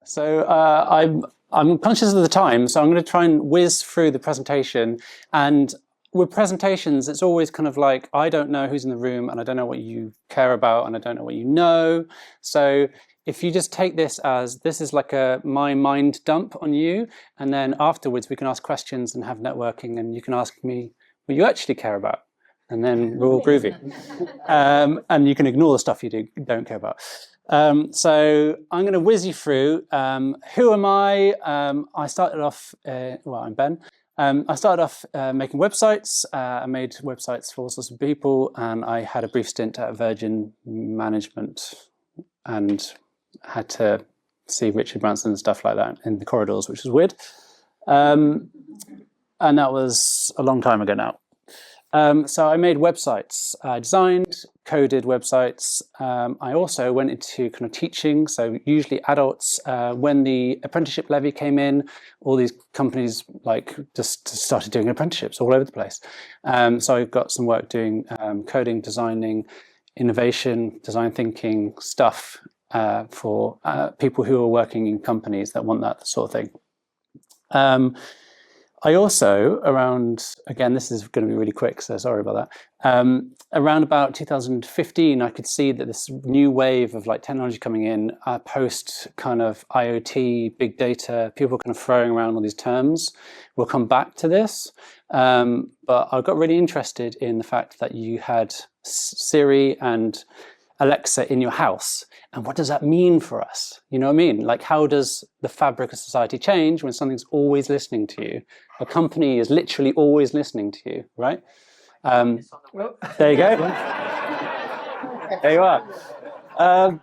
So I'm conscious of the time, so I'm going to try and whiz through the presentation. And with presentations, it's always kind of like, I don't know who's in the room, and I don't know what you care about, and I don't know what you know. So if you just take this as, this is like my mind dump on you, and then afterwards we can ask questions and have networking, and you can ask me what you actually care about. And then we're all groovy. And you can ignore the stuff you don't care about. So I'm going to whiz you through. Who am I? I started off, well, I'm Ben. I started off making websites. I made websites for all sorts of people, and I had a brief stint at Virgin Management and had to see Richard Branson and stuff like that in the corridors, which was weird. And that was a long time ago now. So I made websites. I designed, coded websites. I also went into kind of teaching, so usually adults. When the apprenticeship levy came in, all these companies like just started doing apprenticeships all over the place. So I got some work doing coding, designing, innovation, design thinking stuff for people who are working in companies that want that sort of thing. I also, again, this is going to be really quick, so sorry about that. Around about 2015, I could see that this new wave of like technology coming in, post kind of IoT, big data, people kind of throwing around all these terms. We'll come back to this. But I got really interested in the fact that you had Siri and Alexa in your house. And what does that mean for us? You know what I mean? Like, how does the fabric of society change when something's always listening to you? A company is literally always listening to you, right? There you go. There you are.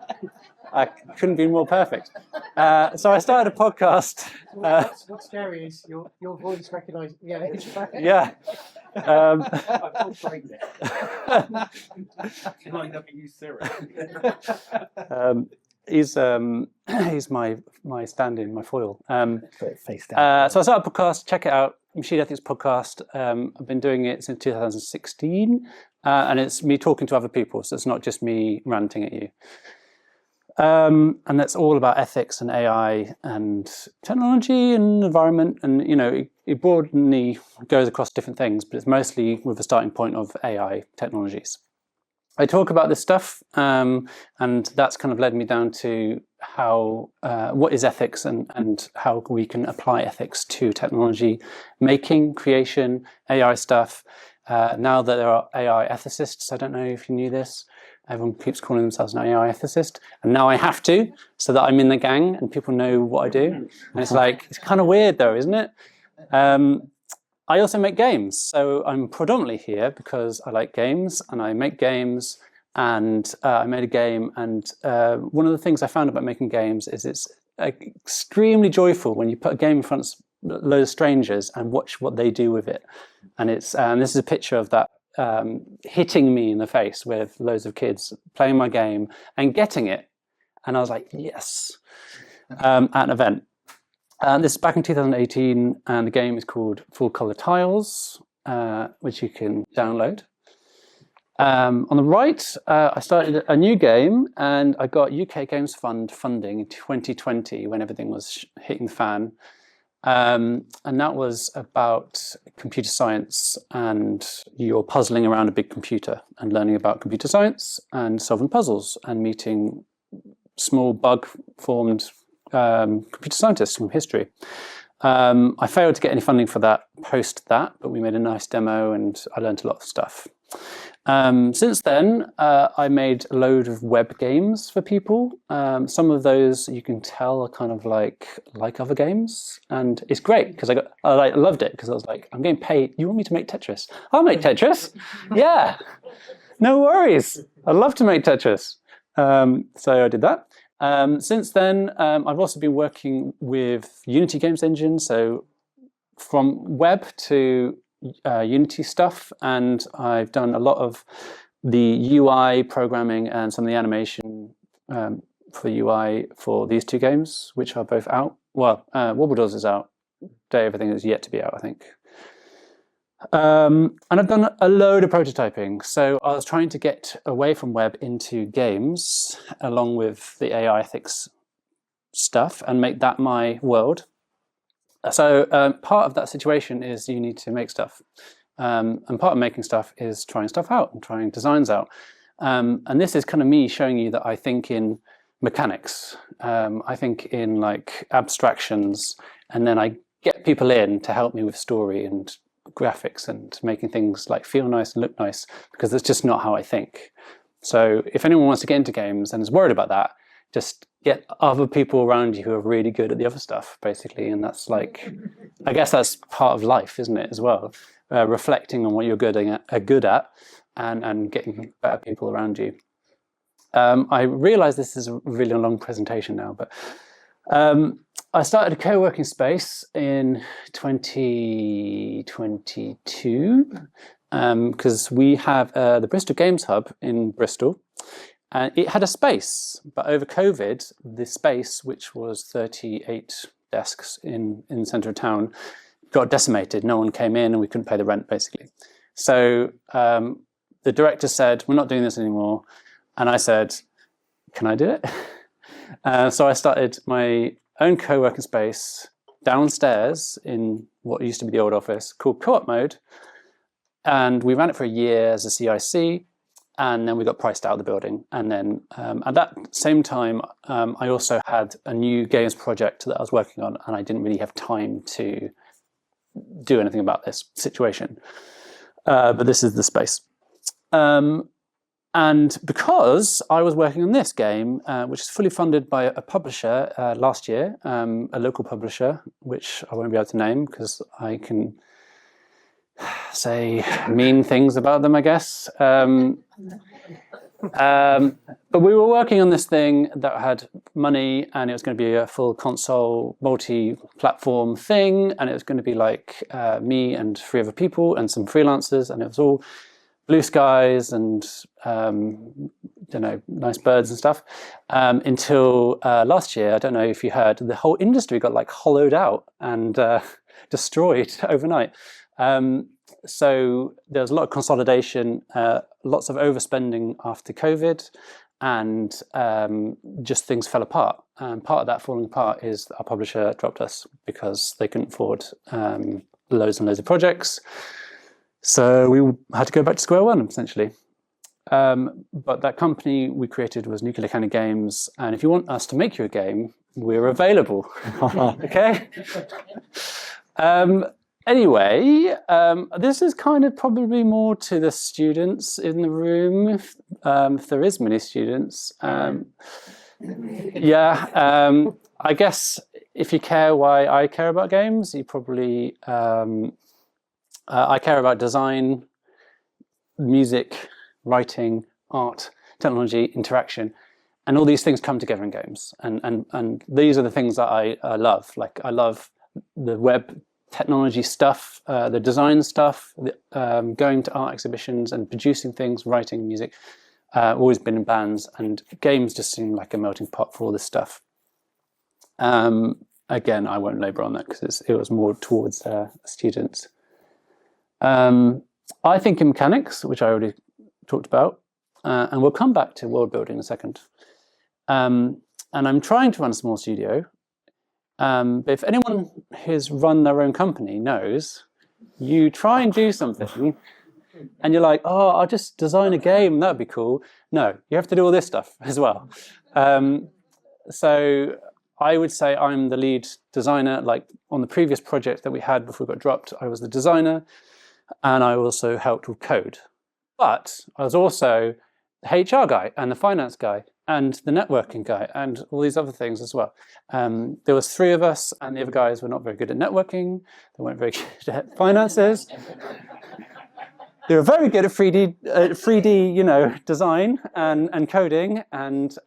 I couldn't be more perfect. So I started a podcast. What's scary is your voice recognised. Yeah. Yeah. He's my stand-in, my foil. Face down. So I started a podcast. Check it out, Machine Ethics Podcast. I've been doing it since 2016, and it's me talking to other people. So it's not just me ranting at you. And that's all about ethics and AI and technology and environment, and it broadly goes across different things, but it's mostly with the starting point of AI technologies. I talk about this stuff, and that's kind of led me down to what is ethics and how we can apply ethics to technology making, creation, AI stuff. Now that there are AI ethicists, I don't know if you knew this. Everyone keeps calling themselves an AI ethicist, and now I have to, so that I'm in the gang and people know what I do. And it's like, it's kind of weird though, isn't it? I also make games, so I'm predominantly here because I like games and I make games, and I made a game, and one of the things I found about making games is it's extremely joyful when you put a game in front of loads of strangers and watch what they do with it. And this is a picture of that hitting me in the face with loads of kids playing my game and getting it, and I was like, yes, at an event. This is back in 2018, and the game is called Full Color Tiles, which you can download. On the right, I started a new game, and I got UK Games Fund funding in 2020 when everything was hitting the fan. And that was about computer science, and you're puzzling around a big computer and learning about computer science and solving puzzles and meeting small bug-formed computer scientists from history. I failed to get any funding for that post that, but we made a nice demo and I learned a lot of stuff. Since then, I made a load of web games for people. Some of those you can tell are kind of like other games, and it's great because I loved it because I was like, I'm getting paid. You want me to make Tetris? I'll make Tetris. Yeah, no worries. I'd love to make Tetris. So I did that. Since then, I've also been working with Unity Games Engine, so from web to Unity stuff, and I've done a lot of the UI programming and some of the animation for UI for these two games, which are both out. Well, Wobble Doors is out. Day Everything is yet to be out, I think. And I've done a load of prototyping. So I was trying to get away from web into games, along with the AI ethics stuff and make that my world. So part of that situation is you need to make stuff. And part of making stuff is trying stuff out and trying designs out. And this is kind of me showing you that I think in mechanics. I think in like abstractions, and then I get people in to help me with story and graphics and making things like feel nice and look nice, because that's just not how I think. So if anyone wants to get into games and is worried about that, just get other people around you who are really good at the other stuff, basically. And that's like, I guess that's part of life, isn't it, as well? Reflecting on what you're good at and getting better people around you. I realize this is a really long presentation now, but I started a co-working space in 2022 because we have the Bristol Games Hub in Bristol. It had a space, but over COVID, the space, which was 38 desks in the centre of town, got decimated. No one came in and we couldn't pay the rent, basically. So the director said, we're not doing this anymore. And I said, can I do it? So I started my own co-working space downstairs in what used to be the old office called Co-op Mode. And we ran it for a year as a CIC. And then we got priced out of the building. And then at that same time, I also had a new games project that I was working on, and I didn't really have time to do anything about this situation. But this is the space. And because I was working on this game, which is fully funded by a publisher last year, a local publisher, which I won't be able to name because I can say mean things about them, I guess. But we were working on this thing that had money, and it was going to be a full console, multi-platform thing, and it was going to be like me and 3 other people and some freelancers, and it was all blue skies and nice birds and stuff. Until last year, I don't know if you heard, the whole industry got like hollowed out and destroyed overnight. So there was a lot of consolidation, lots of overspending after COVID, and just things fell apart. And part of that falling apart is that our publisher dropped us because they couldn't afford loads and loads of projects. So we had to go back to square one, essentially. But that company we created was Nuclear Cannon Games, and if you want us to make you a game, we're available. Okay? Anyway, this is kind of probably more to the students in the room, if there is many students. I guess if you care why I care about games, you probably... I care about design, music, writing, art, technology, interaction, and all these things come together in games. And these are the things that I love. Like, I love the web technology stuff, the design stuff, going to art exhibitions and producing things, writing music. Always been in bands, and games just seem like a melting pot for all this stuff. Again, I won't labour on that because it was more towards students. I think in mechanics, which I already talked about, and we'll come back to world building in a second. And I'm trying to run a small studio. But if anyone who's run their own company knows, you try and do something and you're like, oh, I'll just design a game, that'd be cool. No, you have to do all this stuff as well. So I would say I'm the lead designer. Like on the previous project that we had before we got dropped, I was the designer, and I also helped with code. But I was also the HR guy and the finance guy and the networking guy and all these other things as well. There was 3 of us, and the other guys were not very good at networking. They weren't very good at finances. They were very good at 3D, design and coding and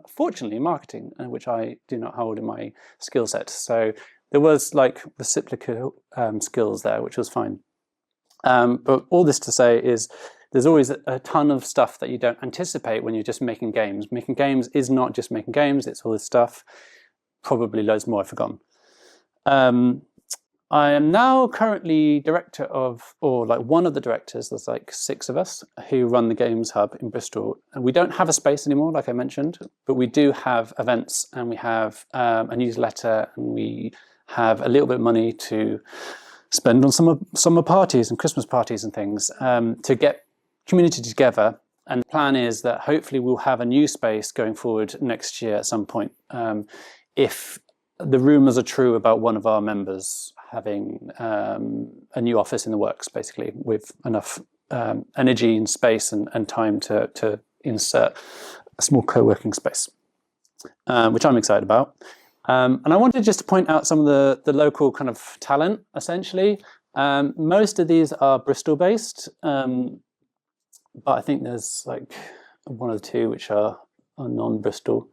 fortunately marketing, which I do not hold in my skill set. So there was like reciprocal skills there, which was fine. But all this to say is there's always a ton of stuff that you don't anticipate when you're just making games. Making games is not just making games, it's all this stuff. Probably loads more I've forgotten. I am now currently director of, or like one of the directors, there's like 6 of us who run the Games Hub in Bristol. And we don't have a space anymore, like I mentioned, but we do have events, and we have a newsletter, and we have a little bit of money to spend on summer parties and Christmas parties and things to get community together. And the plan is that hopefully we'll have a new space going forward next year at some point. If the rumours are true about one of our members having a new office in the works, basically, with enough energy and space and time to insert a small co-working space, which I'm excited about. And I wanted just to point out some of the local kind of talent, essentially. Most of these are Bristol-based, but I think there's like 1 or 2 which are non-Bristol.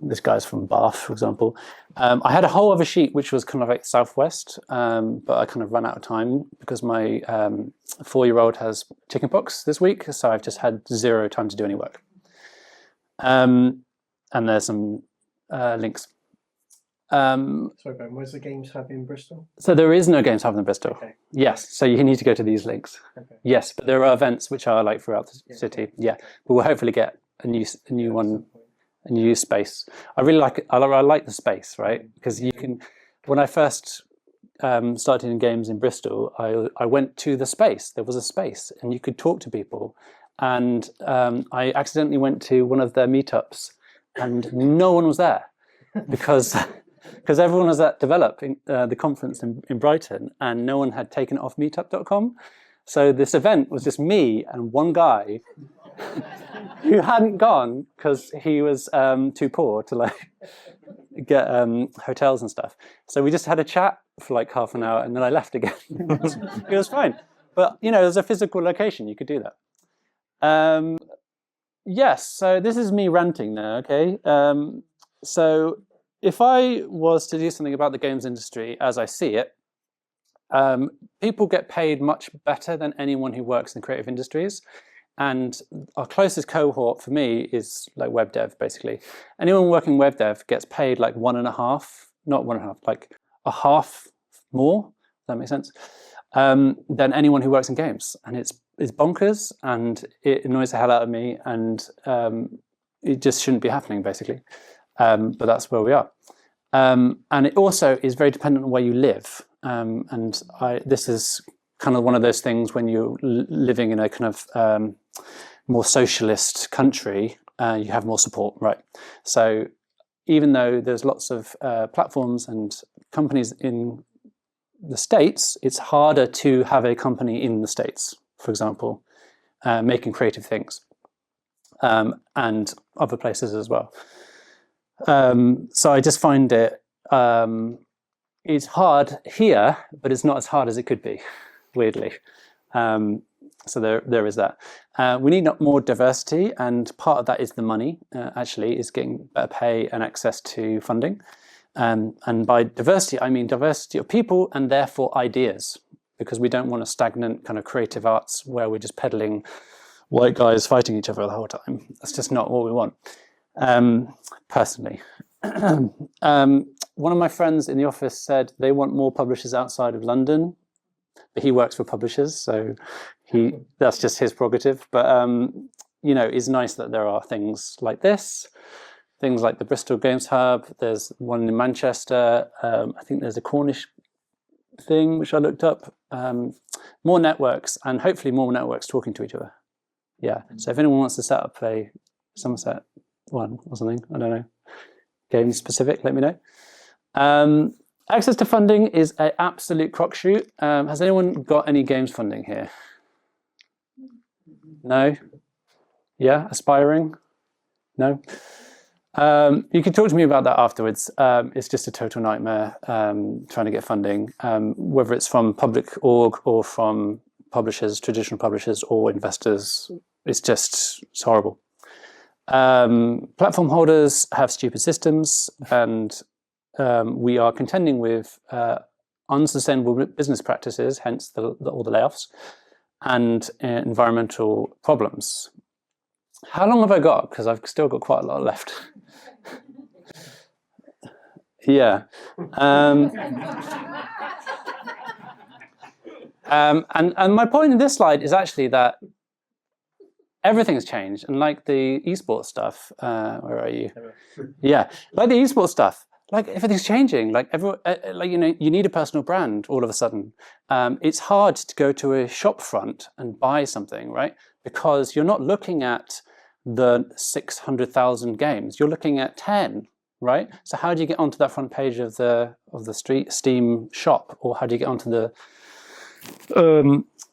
This guy's from Bath, for example. I had a whole other sheet which was kind of like Southwest, but I kind of ran out of time because my 4-year-old has chickenpox this week, so I've just had 0 time to do any work. And there's some links. Sorry, Ben, where's the Games Hub in Bristol? So there is no Games Hub in Bristol. Okay. Yes, so you need to go to these links. Okay. Yes, but there are events which are like throughout the city. Yeah, but we'll hopefully get a new one. A new space. I really like it. I like the space, right? Because you can. When I first started in games in Bristol, I went to the space. There was a space, and you could talk to people. And I accidentally went to one of their meetups, and no one was there because everyone was at Develop, the conference in Brighton, and no one had taken it off Meetup.com. So this event was just me and one guy who hadn't gone because he was too poor to like get hotels and stuff. So we just had a chat for like half an hour, and then I left again. It was fine. But you know, there's a physical location, you could do that. Yes, so this is me ranting now, okay? So if I was to do something about the games industry as I see it, people get paid much better than anyone who works in creative industries. And our closest cohort for me is like web dev, basically. Anyone working web dev gets paid like 1.5, not 1.5, like a half more, does that make sense? Than anyone who works in games. And it's bonkers, and it annoys the hell out of me, and it just shouldn't be happening, basically. But that's where we are. And it also is very dependent on where you live. And this is kind of one of those things when you're living in a kind of more socialist country, you have more support, right? So even though there's lots of platforms and companies in the States, it's harder to have a company in the States, for example, making creative things, and other places as well. So I just find it, it's hard here, but it's not as hard as it could be, weirdly. So there is that. We need more diversity, and part of that is the money, actually, is getting better pay and access to funding. And by diversity, I mean diversity of people and therefore ideas, because we don't want a stagnant kind of creative arts where we're just peddling white guys fighting each other the whole time. That's just not what we want, personally. One of my friends in the office said they want more publishers outside of London, but he works for publishers, so that's just his prerogative. But you know, it's nice that there are things like this, things like the Bristol Games Hub. There's one in Manchester. I think there's a Cornish thing which I looked up. More networks, and hopefully more networks talking to each other. Yeah. So if anyone wants to set up a Somerset one or something, I don't know, game specific, let me know. Access to funding is an absolute crapshoot. Has anyone got any games funding here? No? Yeah, aspiring? No? You can talk to me about that afterwards. It's just a total nightmare trying to get funding, whether it's from public org or from publishers, traditional publishers, or investors. It's horrible. Platform holders have stupid systems, and we are contending with unsustainable business practices, hence all the layoffs, and environmental problems. How long have I got? Because I've still got quite a lot left. Yeah. And my point in this slide is actually that everything's changed, and like the esports stuff, where are you? Yeah, like the esports stuff, like everything's changing. Like like you need a personal brand all of a sudden. It's hard to go to a shop front and buy something, right? Because you're not looking at the 600,000 games. You're looking at 10, right? So how do you get onto that front page of the Steam shop, or how do you get onto the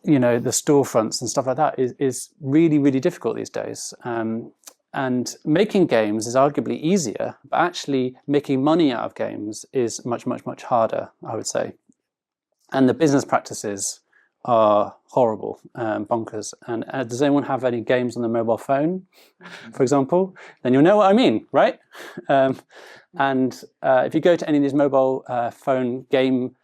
the storefronts and stuff like that is really, really difficult these days. And making games is arguably easier, but actually making money out of games is much, much, much harder, I would say. And the business practices are horrible, bonkers. And does anyone have any games on the mobile phone, for example? Then you'll know what I mean, right? If you go to any of these mobile phone game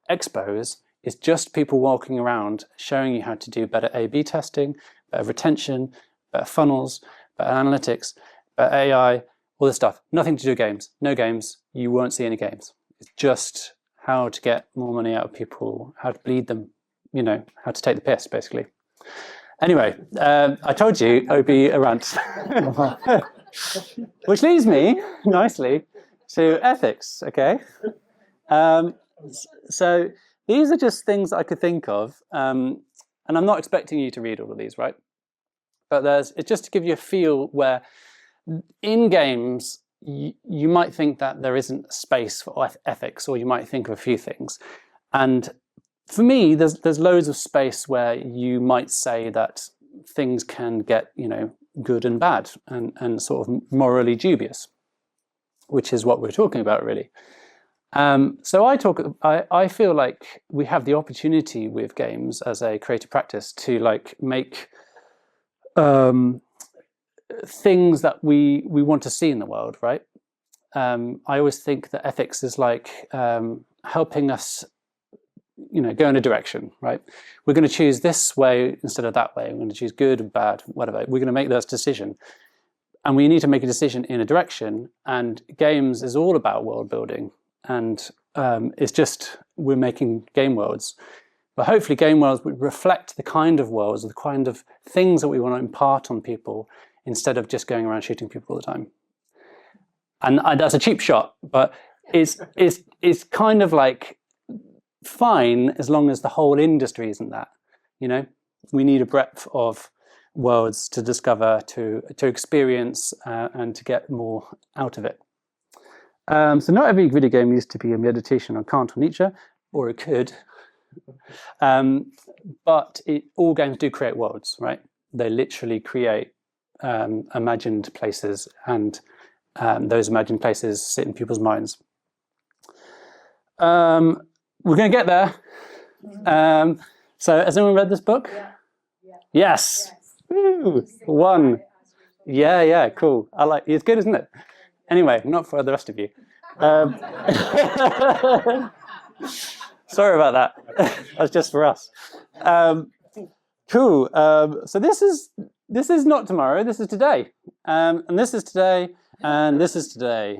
expos, it's just people walking around showing you how to do better A/B testing, better retention, better funnels, better analytics, better AI, all this stuff. Nothing to do with games. No games. You won't see any games. It's just how to get more money out of people, how to bleed them, how to take the piss, basically. Anyway, I told you it would be a rant. Which leads me nicely to ethics, okay? So these are just things I could think of, and I'm not expecting you to read all of these, right? But it's just to give you a feel where in games, you might think that there isn't space for ethics, or you might think of a few things. And for me, there's loads of space where you might say that things can get, good and bad and sort of morally dubious, which is what we're talking about, really. So I feel like we have the opportunity with games as a creative practice to make things that we want to see in the world, right? I always think that ethics is like helping us, go in a direction, right? We're going to choose this way instead of that way. We're going to choose good and bad, whatever. We're going to make this decision. And we need to make a decision in a direction. And games is all about world building. And it's just, we're making game worlds. But hopefully game worlds would reflect the kind of worlds, the kind of things that we want to impart on people, instead of just going around shooting people all the time. And that's a cheap shot, but it's kind of like fine as long as the whole industry isn't that. We need a breadth of worlds to discover, to experience, and to get more out of it. So not every video game needs to be a meditation on Kant or Nietzsche, or it could. But all games do create worlds, right? They literally create imagined places, and those imagined places sit in people's minds. We're going to get there. So has anyone read this book? Yeah. Yes. Woo. One. Yeah, cool. It's good, isn't it? Anyway, not for the rest of you. Sorry about that. That's just for us. Cool. So this is not tomorrow. This is today, and this is today, and this is today,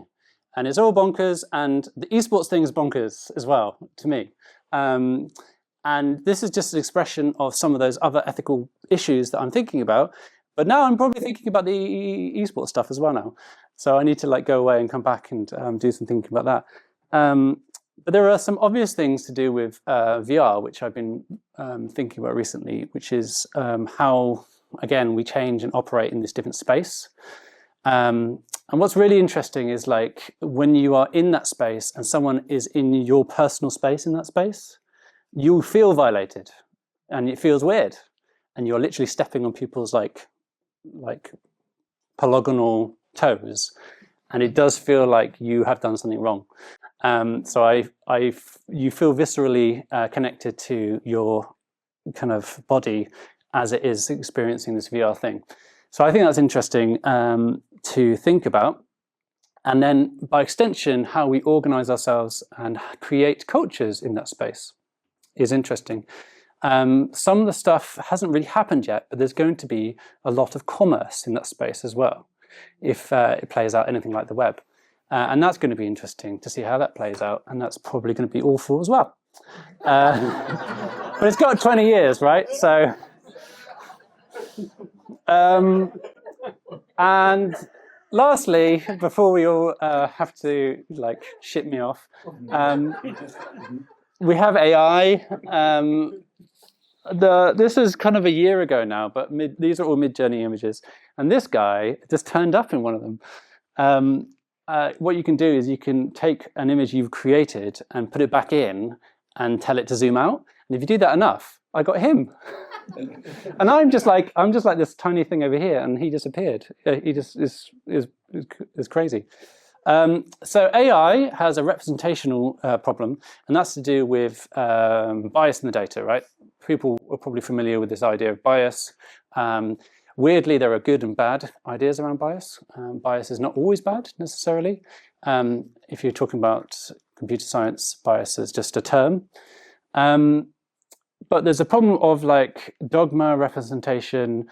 and it's all bonkers. And the esports thing is bonkers as well to me. And this is just an expression of some of those other ethical issues that I'm thinking about. But now I'm probably thinking about the esports stuff as well now. So I need to go away and come back and do some thinking about that. But there are some obvious things to do with VR, which I've been thinking about recently, which is how, again, we change and operate in this different space. And what's really interesting is when you are in that space and someone is in your personal space in that space, you feel violated and it feels weird. And you're literally stepping on people's like polygonal toes. And it does feel like you have done something wrong. So you feel viscerally connected to your kind of body as it is experiencing this VR thing. So I think that's interesting to think about. And then by extension, how we organize ourselves and create cultures in that space is interesting. Some of the stuff hasn't really happened yet, but there's going to be a lot of commerce in that space as well, if it plays out anything like the web. And that's going to be interesting to see how that plays out, and that's probably going to be awful as well. But it's got 20 years, right? So, and lastly, before we all have to like ship me off, we have AI. This is kind of a year ago now, but these are all Mid-Journey images. And this guy just turned up in one of them. What you can do is you can take an image you've created and put it back in and tell it to zoom out. And if you do that enough, I got him. And I'm just like this tiny thing over here, and he just appeared. He just is crazy. So AI has a representational problem, and that's to do with bias in the data, right? People are probably familiar with this idea of bias. Weirdly, there are good and bad ideas around bias. Bias is not always bad, necessarily. If you're talking about computer science, bias is just a term. But there's a problem of like dogma, representation,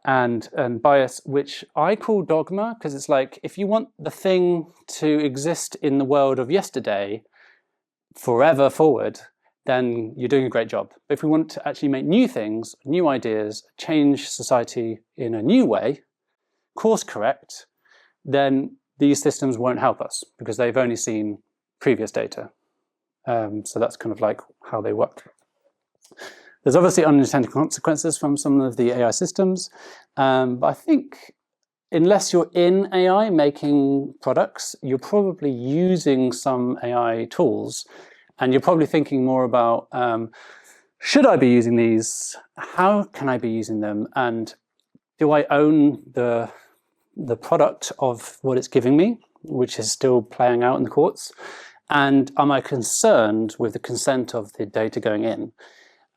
and bias, which I call dogma, because it's like, if you want the thing to exist in the world of yesterday forever forward, then you're doing a great job. But if we want to actually make new things, new ideas, change society in a new way, course correct, then these systems won't help us because they've only seen previous data. So that's kind of like how they work. There's obviously unintended consequences from some of the AI systems, but I think unless you're in AI making products, you're probably using some AI tools, and you're probably thinking more about, should I be using these? How can I be using them? And do I own the product of what it's giving me, which is still playing out in the courts? And am I concerned with the consent of the data going in?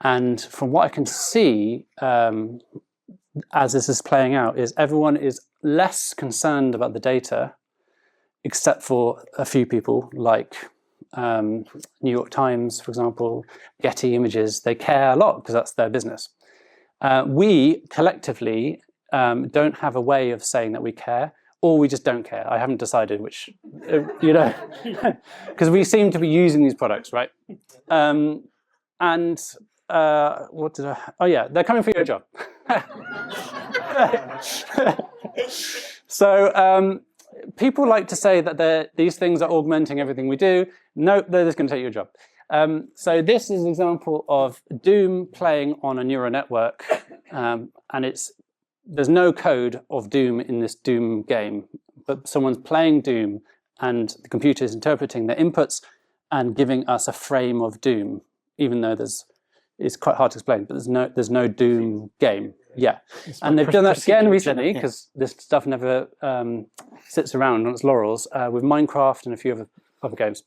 And from what I can see, as this is playing out, is everyone is less concerned about the data, except for a few people, like New York Times, for example, Getty Images. They care a lot because that's their business. We collectively don't have a way of saying that we care, or we just don't care. I haven't decided which, because we seem to be using these products, right? What did I? Oh yeah, they're coming for your job. So people like to say that these things are augmenting everything we do. No, they're just going to take your job. So this is an example of Doom playing on a neural network, and there's no code of Doom in this Doom game, but someone's playing Doom, and the computer is interpreting their inputs and giving us a frame of Doom, even though it's quite hard to explain, but there's no Doom game. Yeah, and they've done that again recently, because this stuff never sits around on its laurels, with Minecraft and a few other games.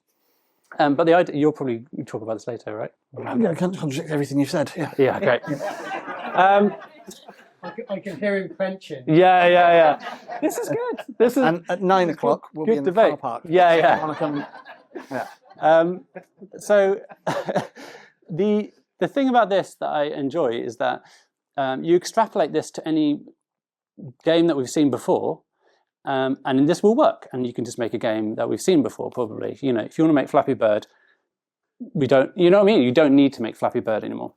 But the idea, you'll probably talk about this later, right? I'm going to contradict everything you've said. Yeah. Yeah, great. I can hear him clenching. Yeah. This is good. This is And at 9 o'clock, we'll be in the car park. Yeah. Yeah. So the thing about this that I enjoy is that you extrapolate this to any game that we've seen before, and this will work. And you can just make a game that we've seen before, probably. If you want to make Flappy Bird, you know what I mean? You don't need to make Flappy Bird anymore.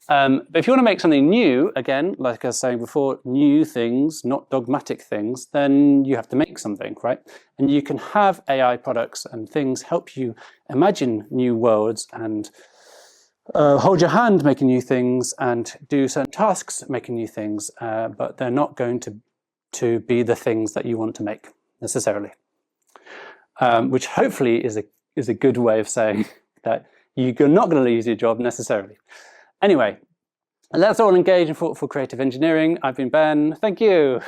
But if you want to make something new, again, like I was saying before, new things, not dogmatic things, then you have to make something, right? And you can have AI products and things help you imagine new worlds and hold your hand making new things and do certain tasks making new things, but they're not going to be the things that you want to make necessarily, which hopefully is a good way of saying that you're not going to lose your job necessarily. Anyway, let's all engage in thoughtful creative engineering. I've been Ben. Thank you.